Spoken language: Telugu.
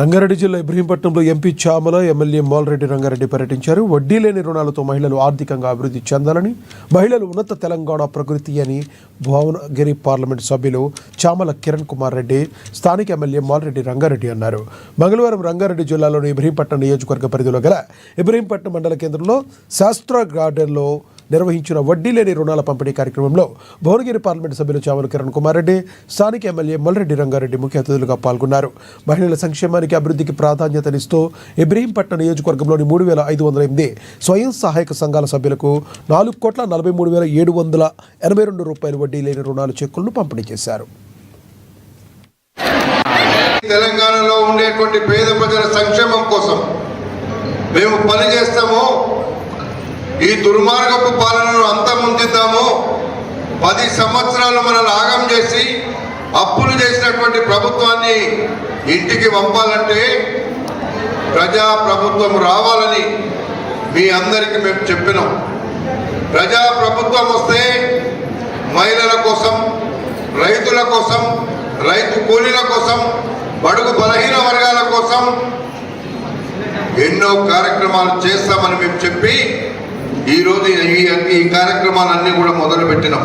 రంగారెడ్డి జిల్లా ఇబ్రహీంపట్నంలో ఎంపీ చామల ఎమ్మెల్యే మాల్రెడ్డి రంగారెడ్డి పర్యటించారు. వడ్డీ లేని రుణాలతో మహిళలు ఆర్థికంగా అభివృద్ధి చెందాలని, మహిళలు ఉన్నత తెలంగాణ ప్రకృతి అని భువనగిరి పార్లమెంట్ సభ్యులు చామల కిరణ్ కుమార్ రెడ్డి, స్థానిక ఎమ్మెల్యే మాల్రెడ్డి రంగారెడ్డి అన్నారు. మంగళవారం రంగారెడ్డి జిల్లాలోని ఇబ్రహీంపట్నం నియోజకవర్గ పరిధిలో గల ఇబ్రహీంపట్నం మండల కేంద్రంలో శాస్త్ర గార్డెన్లో నిర్వహించిన వడ్డీ లేని రుణాల పంపిణీ కార్యక్రమంలో భువనగిరి పార్లమెంట్ సభ్యులు చామల కిరణ్ కుమార్ రెడ్డి, స్థానిక ఎమ్మెల్యే మాల్రెడ్డి రంగారెడ్డి ముఖ్య అతిథులుగా పాల్గొన్నారు. మహిళల సంక్షేమానికి అభివృద్ధికి ప్రాధాన్యతనిస్తూ ఇబ్రహీంపట్నం నియోజకవర్గంలోని 3,508 స్వయం సహాయక సంఘాల సభ్యులకు 4,43,782 రూపాయల వడ్డీ లేని రుణాల చెక్కులను పంపిణీ చేశారు. తెలంగాణలో ఉండేటువంటి పేద ప్రజల సంక్షేమం కోసం మేము పనిచేస్తాము. ఈ దుర్మార్గపు పాలనను అంతమొందిద్దాము. 10 సంవత్సరాలు మనల్ని ఆగం చేసి అప్పులు చేసినటువంటి ప్రభుత్వాన్ని ఇంటికి పంపాలంటే ప్రజా ప్రభుత్వం రావాలని మీ అందరికీ మేము చెప్పినాం. ప్రజా ప్రభుత్వం వస్తే మహిళల కోసం, రైతుల కోసం, రైతు కూలీల కోసం, బడుగు బలహీన వర్గాల కోసం ఎన్నో కార్యక్రమాలు చేస్తామని మేము చెప్పి ఈరోజు ఈ కార్యక్రమాలన్నీ కూడా మొదలు పెట్టినాం.